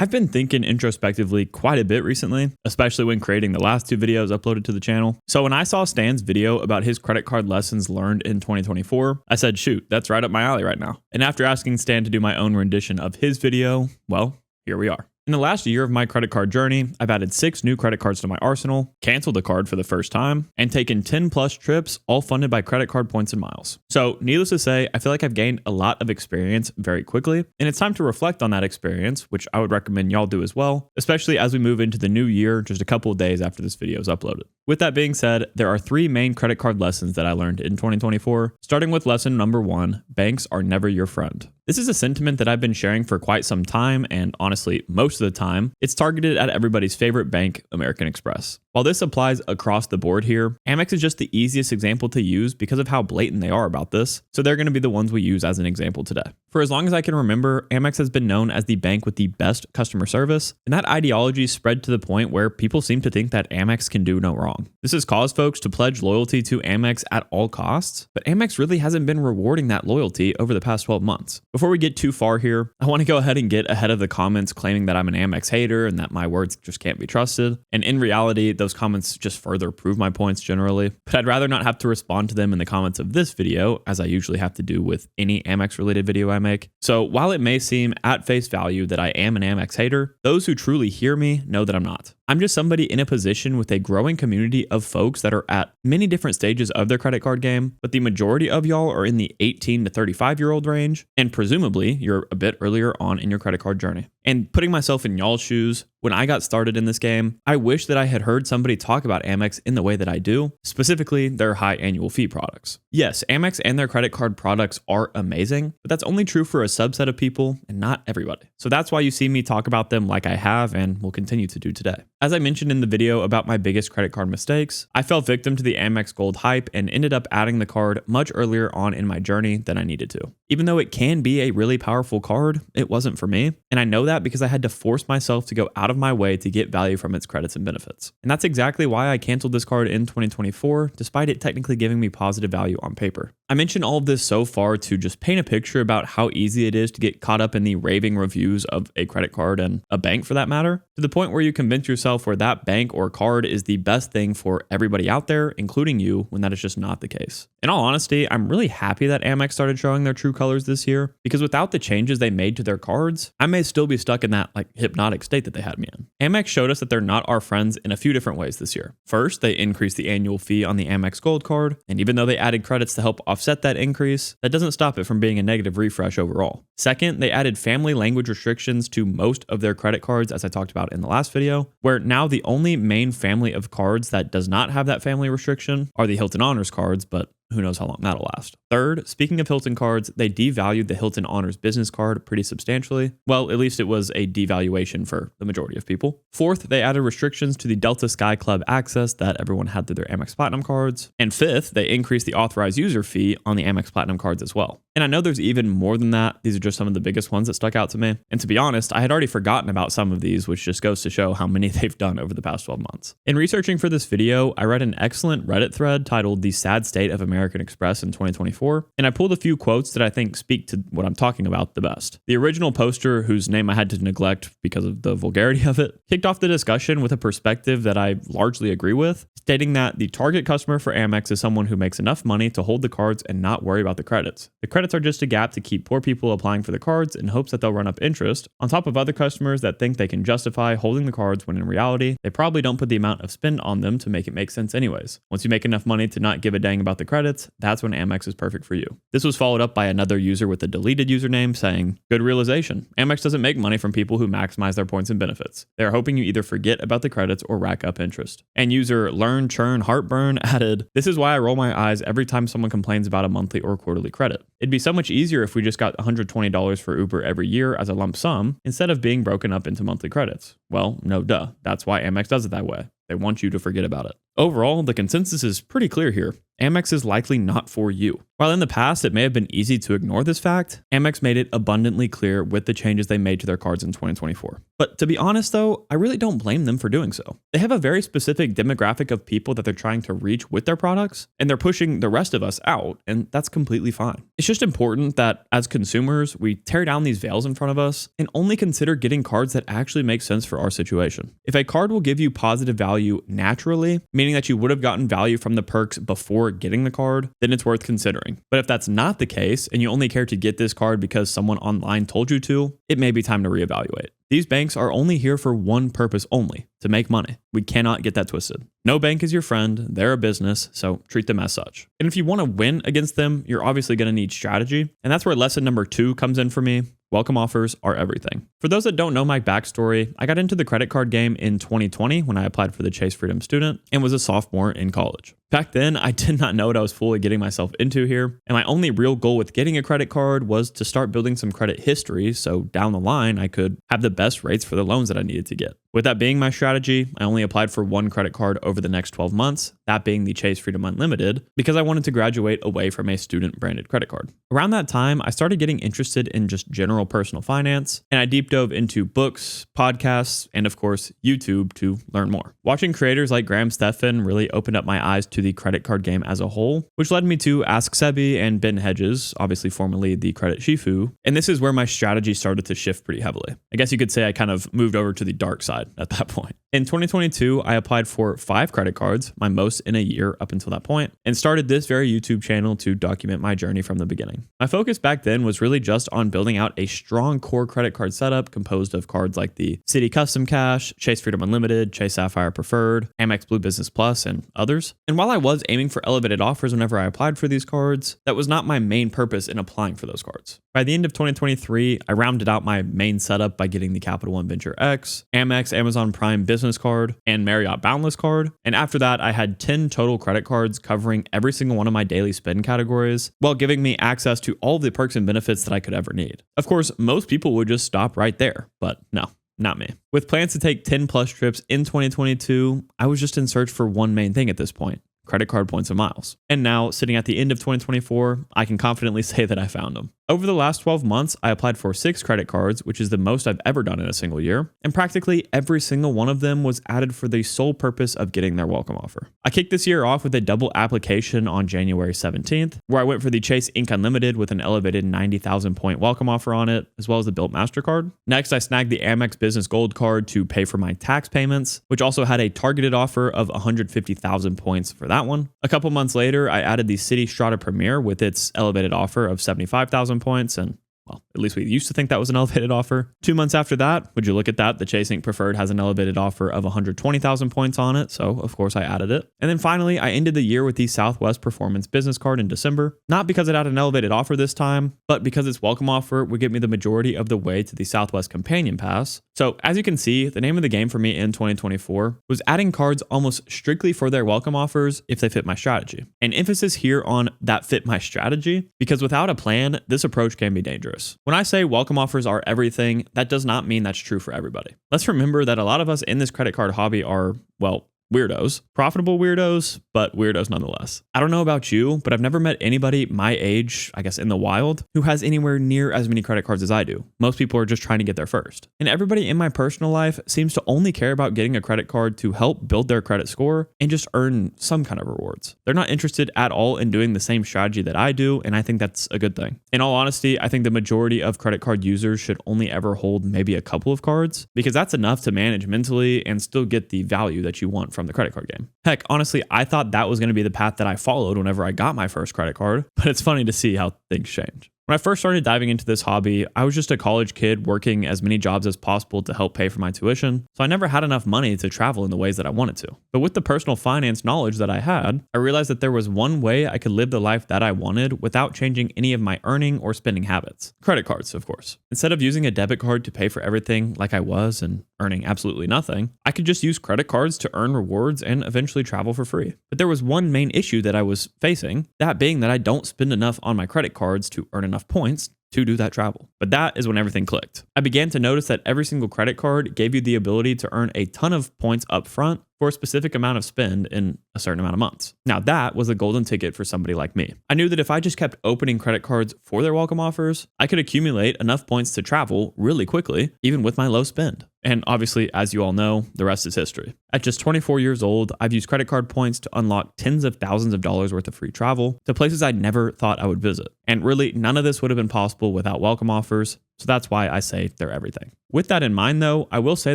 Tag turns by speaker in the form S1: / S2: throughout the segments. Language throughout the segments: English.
S1: I've been thinking introspectively quite a bit recently, especially when creating the last 2 videos uploaded to the channel. So when I saw Stan's video about his credit card lessons learned in 2024, I said, shoot, that's right up my alley right now. And after asking Stan to do my own rendition of his video, well, here we are. In the last year of my credit card journey, I've added 6 new credit cards to my arsenal, canceled a card for the first time, and taken 10 plus trips, all funded by credit card points and miles. So needless to say, I feel like I've gained a lot of experience very quickly, and it's time to reflect on that experience, which I would recommend y'all do as well, especially as we move into the new year just a couple of days after this video is uploaded. With that being said, there are 3 main credit card lessons that I learned in 2024, starting with lesson number 1, banks are never your friend. This is a sentiment that I've been sharing for quite some time, and honestly, most of the time, it's targeted at everybody's favorite bank, American Express. While this applies across the board here, Amex is just the easiest example to use because of how blatant they are about this, so they're going to be the ones we use as an example today. For as long as I can remember, Amex has been known as the bank with the best customer service, and that ideology spread to the point where people seem to think that Amex can do no wrong. This has caused folks to pledge loyalty to Amex at all costs, but Amex really hasn't been rewarding that loyalty over the past 12 months. Before we get too far here, I want to go ahead and get ahead of the comments claiming that I'm an Amex hater and that my words just can't be trusted. And in reality, those comments just further prove my points generally. But I'd rather not have to respond to them in the comments of this video, as I usually have to do with any Amex related video I make. So while it may seem at face value that I am an Amex hater, those who truly hear me know that I'm not. I'm just somebody in a position with a growing community of folks that are at many different stages of their credit card game, but the majority of y'all are in the 18 to 35-year-old range, and presumably you're a bit earlier on in your credit card journey. And putting myself in y'all's shoes, when I got started in this game, I wish that I had heard somebody talk about Amex in the way that I do, specifically their high annual fee products. Yes, Amex and their credit card products are amazing, but that's only true for a subset of people and not everybody. So that's why you see me talk about them like I have and will continue to do today. As I mentioned in the video about my biggest credit card mistakes, I fell victim to the Amex Gold hype and ended up adding the card much earlier on in my journey than I needed to. Even though it can be a really powerful card, it wasn't for me. And I know that because I had to force myself to go out of my way to get value from its credits and benefits. And that's exactly why I canceled this card in 2024, despite it technically giving me positive value on paper. I mentioned all of this so far to just paint a picture about how easy it is to get caught up in the raving reviews of a credit card and a bank for that matter, to the point where you convince yourself where that bank or card is the best thing for everybody out there, including you, when that is just not the case. In all honesty, I'm really happy that Amex started showing their true colors this year, because without the changes they made to their cards, I may still be stuck in that hypnotic state that they had me in. Amex showed us that they're not our friends in a few different ways this year. First, they increased the annual fee on the Amex Gold card, and even though they added credits to help offset that increase, that doesn't stop it from being a negative refresh overall. Second, they added family language restrictions to most of their credit cards, as I talked about in the last video, where now the only main family of cards that does not have that family restriction are the Hilton Honors cards, but who knows how long that'll last. Third, speaking of Hilton cards, they devalued the Hilton Honors business card pretty substantially. Well, at least it was a devaluation for the majority of people. Fourth, they added restrictions to the Delta Sky Club access that everyone had through their Amex Platinum cards. And fifth, they increased the authorized user fee on the Amex Platinum cards as well. And I know there's even more than that. These are just some of the biggest ones that stuck out to me. And to be honest, I had already forgotten about some of these, which just goes to show how many they've done over the past 12 months. In researching for this video, I read an excellent Reddit thread titled "The Sad State of American Express in 2024, and I pulled a few quotes that I think speak to what I'm talking about the best. The original poster, whose name I had to neglect because of the vulgarity of it, kicked off the discussion with a perspective that I largely agree with, stating that the target customer for Amex is someone who makes enough money to hold the cards and not worry about the credits. The credits are just a gap to keep poor people applying for the cards in hopes that they'll run up interest, on top of other customers that think they can justify holding the cards when in reality, they probably don't put the amount of spend on them to make it make sense anyways. Once you make enough money to not give a dang about the credits, that's when Amex is perfect for you. This was followed up by another user with a deleted username saying, "Good realization. Amex doesn't make money from people who maximize their points and benefits. They are hoping you either forget about the credits or rack up interest." And user Learn Churn Heartburn added, "This is why I roll my eyes every time someone complains about a monthly or quarterly credit. It'd be so much easier if we just got $120 for Uber every year as a lump sum instead of being broken up into monthly credits." Well, no duh. That's why Amex does it that way. They want you to forget about it. Overall, the consensus is pretty clear here. Amex is likely not for you. While in the past it may have been easy to ignore this fact, Amex made it abundantly clear with the changes they made to their cards in 2024. But to be honest though, I really don't blame them for doing so. They have a very specific demographic of people that they're trying to reach with their products, and they're pushing the rest of us out, and that's completely fine. It's just important that as consumers, we tear down these veils in front of us and only consider getting cards that actually make sense for our situation. If a card will give you positive value naturally, meaning that you would have gotten value from the perks before getting the card, then it's worth considering. But if that's not the case and you only care to get this card because someone online told you to, it may be time to reevaluate. These banks are only here for one purpose only, to make money. We cannot get that twisted. No bank is your friend, they're a business, so treat them as such. And if you want to win against them, you're obviously going to need strategy. And that's where lesson number 2 comes in for me. Welcome offers are everything. For those that don't know my backstory, I got into the credit card game in 2020 when I applied for the Chase Freedom Student and was a sophomore in college. Back then, I did not know what I was fully getting myself into here, and my only real goal with getting a credit card was to start building some credit history so down the line I could have the best rates for the loans that I needed to get. With that being my strategy, I only applied for one credit card over the next 12 months, that being the Chase Freedom Unlimited, because I wanted to graduate away from a student branded credit card. Around that time, I started getting interested in just general personal finance, and I deep dove into books, podcasts, and of course, YouTube to learn more. Watching creators like Graham Stephan really opened up my eyes to the credit card game as a whole, which led me to Ask Sebi and Ben Hedges, obviously formerly the Credit Shifu, and this is where my strategy started to shift pretty heavily. I guess you could say I kind of moved over to the dark side at that point. In 2022, I applied for 5 credit cards, my most in a year up until that point, and started this very YouTube channel to document my journey from the beginning. My focus back then was really just on building out a strong core credit card setup composed of cards like the Citi Custom Cash, Chase Freedom Unlimited, Chase Sapphire Preferred, Amex Blue Business Plus, and others. And while I was aiming for elevated offers whenever I applied for these cards, that was not my main purpose in applying for those cards. By the end of 2023, I rounded out my main setup by getting the Capital One Venture X, Amex Amazon Prime Business Card, and Marriott Boundless Card. And after that, I had 10 total credit cards covering every single one of my daily spend categories, while giving me access to all of the perks and benefits that I could ever need. Of course, most people would just stop right there, but no. Not me. With plans to take 10 plus trips in 2022, I was just in search for one main thing at this point: credit card points and miles. And now, sitting at the end of 2024, I can confidently say that I found them. Over the last 12 months, I applied for 6 credit cards, which is the most I've ever done in a single year, and practically every single one of them was added for the sole purpose of getting their welcome offer. I kicked this year off with a double application on January 17th, where I went for the Chase Ink Unlimited with an elevated 90,000 point welcome offer on it, as well as the Built MasterCard. Next, I snagged the Amex Business Gold Card to pay for my tax payments, which also had a targeted offer of 150,000 points for that one. A couple months later, I added the Citi Strata Premier with its elevated offer of 75,000 points, and well, at least we used to think that was an elevated offer. 2 months after that, would you look at that, the Chase Ink Preferred has an elevated offer of 120,000 points on it, so of course I added it. And then finally, I ended the year with the Southwest Performance Business Card in December, not because it had an elevated offer this time, but because its welcome offer would get me the majority of the way to the Southwest Companion Pass. So as you can see, the name of the game for me in 2024 was adding cards almost strictly for their welcome offers if they fit my strategy. And emphasis here on that fit my strategy, because without a plan, this approach can be dangerous. When I say welcome offers are everything, that does not mean that's true for everybody. Let's remember that a lot of us in this credit card hobby are, well, weirdos. Profitable weirdos, but weirdos nonetheless. I don't know about you, but I've never met anybody my age, I guess in the wild, who has anywhere near as many credit cards as I do. Most people are just trying to get there first. And everybody in my personal life seems to only care about getting a credit card to help build their credit score and just earn some kind of rewards. They're not interested at all in doing the same strategy that I do, and I think that's a good thing. In all honesty, I think the majority of credit card users should only ever hold maybe a couple of cards, because that's enough to manage mentally and still get the value that you want from the credit card game. Heck, honestly, I thought that was going to be the path that I followed whenever I got my first credit card, but it's funny to see how things change. When I first started diving into this hobby, I was just a college kid working as many jobs as possible to help pay for my tuition, so I never had enough money to travel in the ways that I wanted to. But with the personal finance knowledge that I had, I realized that there was one way I could live the life that I wanted without changing any of my earning or spending habits. Credit cards, of course. Instead of using a debit card to pay for everything like I was and earning absolutely nothing, I could just use credit cards to earn rewards and eventually travel for free. But there was one main issue that I was facing, that being that I don't spend enough on my credit cards to earn enough points to do that travel. But that is when everything clicked. I began to notice that every single credit card gave you the ability to earn a ton of points up front, for a specific amount of spend in a certain amount of months. Now that was a golden ticket for somebody like me. I knew that if I just kept opening credit cards for their welcome offers, I could accumulate enough points to travel really quickly, even with my low spend. And obviously, as you all know, the rest is history. At just 24 years old, I've used credit card points to unlock tens of thousands of dollars worth of free travel to places I never thought I would visit. And really, none of this would have been possible without welcome offers. So that's why I say they're everything. With that in mind, though, I will say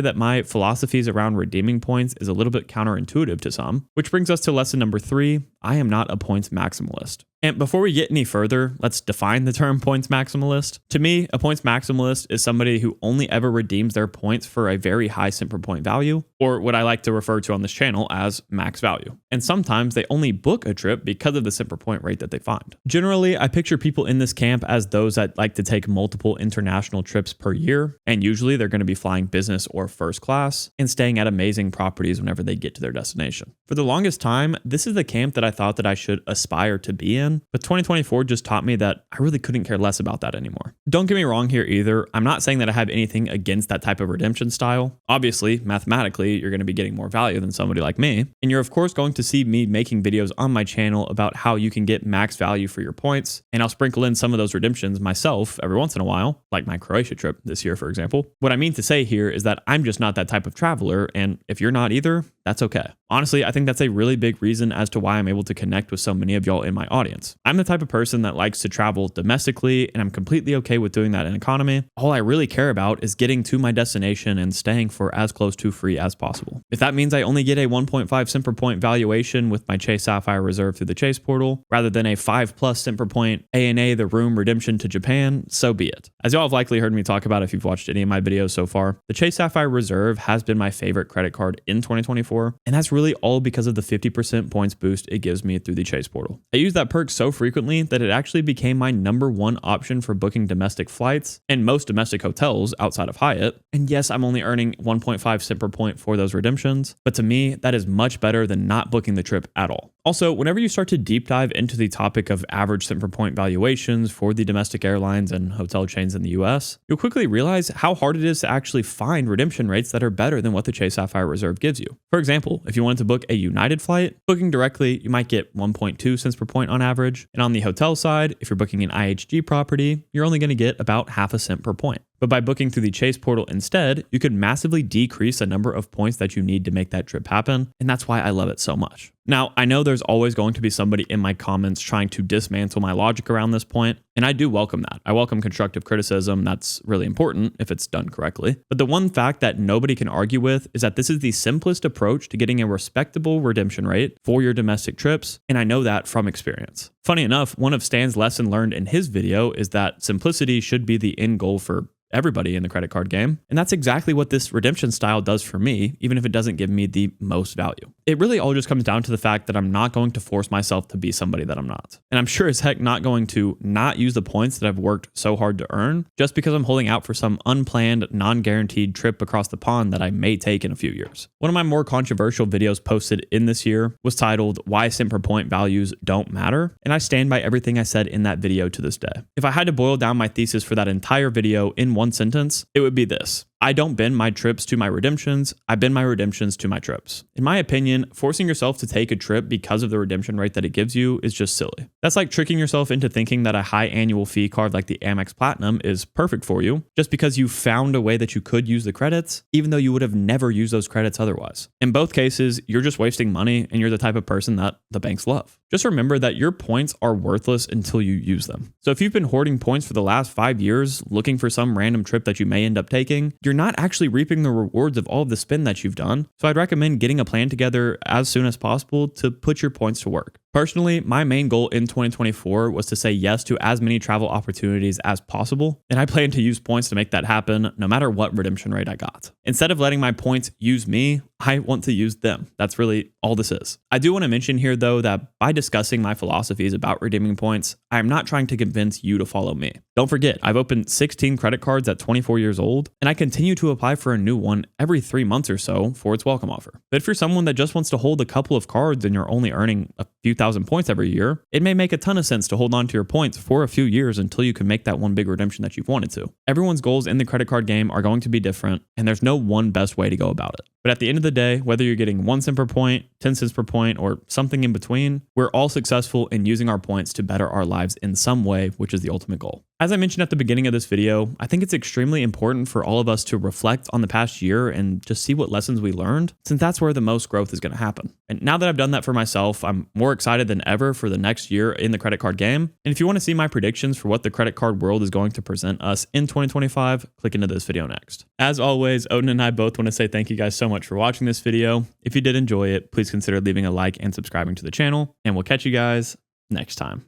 S1: that my philosophies around redeeming points is a little bit counterintuitive to some, which brings us to lesson number 3. I am not a points maximalist. And before we get any further, let's define the term points maximalist. To me, a points maximalist is somebody who only ever redeems their points for a very high cent per point value, or what I like to refer to on this channel as max value. And sometimes they only book a trip because of the cent per point rate that they find. Generally, I picture people in this camp as those that like to take multiple international trips per year, and usually they're going to be flying business or first class and staying at amazing properties whenever they get to their destination. For the longest time, this is the camp that I thought that I should aspire to be in, but 2024 just taught me that I really couldn't care less about that anymore. Don't get me wrong here either. I'm not saying that I have anything against that type of redemption style. Obviously, mathematically, you're going to be getting more value than somebody like me. And you're of course going to see me making videos on my channel about how you can get max value for your points. And I'll sprinkle in some of those redemptions myself every once in a while, like my Croatia trip this year, for example. What I mean to say here is that I'm just not that type of traveler. And if you're not either, that's okay. Honestly, I think that's a really big reason as to why I'm able to connect with so many of y'all in my audience. I'm the type of person that likes to travel domestically, and I'm completely okay with doing that in economy. All I really care about is getting to my destination and staying for as close to free as possible. If that means I only get a 1.5 cent per point valuation with my Chase Sapphire Reserve through the Chase portal, rather than a 5+ cent per point ANA the room redemption to Japan, so be it. As y'all have likely heard me talk about if you've watched any of my videos so far, the Chase Sapphire Reserve has been my favorite credit card in 2024, and that's really all because of the 50% points boost it gives me through the Chase portal. I use that perk so frequently that it actually became my #1 option for booking domestic flights and most domestic hotels outside of Hyatt. And yes, I'm only earning 1.5 cent per point for those redemptions, but to me, that is much better than not booking the trip at all. Also, whenever you start to deep dive into the topic of average cent per point valuations for the domestic airlines and hotel chains in the US, you'll quickly realize how hard it is to actually find redemption rates that are better than what the Chase Sapphire Reserve gives you. For example, if you wanted to book a United flight, booking directly, you might get 1.2 cents per point on average. And on the hotel side, if you're booking an IHG property, you're only going to get about half a cent per point. But by booking through the Chase portal instead, you could massively decrease the number of points that you need to make that trip happen. And that's why I love it so much. Now, I know there's always going to be somebody in my comments trying to dismantle my logic around this point, and I do welcome that. I welcome constructive criticism. That's really important if it's done correctly. But the one fact that nobody can argue with is that this is the simplest approach to getting a respectable redemption rate for your domestic trips, and I know that from experience. Funny enough, one of Stan's lesson learned in his video is that simplicity should be the end goal for everybody in the credit card game. And that's exactly what this redemption style does for me, even if it doesn't give me the most value. It really all just comes down to the fact that I'm not going to force myself to be somebody that I'm not. And I'm sure as heck not going to not use the points that I've worked so hard to earn just because I'm holding out for some unplanned, non-guaranteed trip across the pond that I may take in a few years. One of my more controversial videos posted in this year was titled "Why Cent Per Point Values Don't Matter," and I stand by everything I said in that video to this day. If I had to boil down my thesis for that entire video in one sentence, it would be this: I don't bend my trips to my redemptions, I bend my redemptions to my trips. In my opinion, forcing yourself to take a trip because of the redemption rate that it gives you is just silly. That's like tricking yourself into thinking that a high annual fee card like the Amex Platinum is perfect for you just because you found a way that you could use the credits, even though you would have never used those credits otherwise. In both cases, you're just wasting money and you're the type of person that the banks love. Just remember that your points are worthless until you use them. So if you've been hoarding points for the last 5 years, looking for some random trip that you may end up taking, you're not actually reaping the rewards of all of the spend that you've done. So I'd recommend getting a plan together as soon as possible to put your points to work. Personally, my main goal in 2024 was to say yes to as many travel opportunities as possible, and I plan to use points to make that happen no matter what redemption rate I got. Instead of letting my points use me, I want to use them. That's really all this is. I do want to mention here though that by discussing my philosophies about redeeming points, I am not trying to convince you to follow me. Don't forget, I've opened 16 credit cards at 24 years old, and I continue to apply for a new one every 3 months or so for its welcome offer. But if you're someone that just wants to hold a couple of cards and you're only earning a few thousand points every year, it may make a ton of sense to hold on to your points for a few years until you can make that one big redemption that you've wanted to. Everyone's goals in the credit card game are going to be different, and there's no one best way to go about it. But at the end of the day, whether you're getting 1 cent per point, 10 cents per point, or something in between, we're all successful in using our points to better our lives in some way, which is the ultimate goal. As I mentioned at the beginning of this video, I think it's extremely important for all of us to reflect on the past year and just see what lessons we learned, since that's where the most growth is going to happen. And now that I've done that for myself, I'm more excited than ever for the next year in the credit card game. And if you want to see my predictions for what the credit card world is going to present us in 2025, click into this video next. As always, Odin and I both want to say thank you guys so much for watching this video. If you did enjoy it, please consider leaving a like and subscribing to the channel, and we'll catch you guys next time.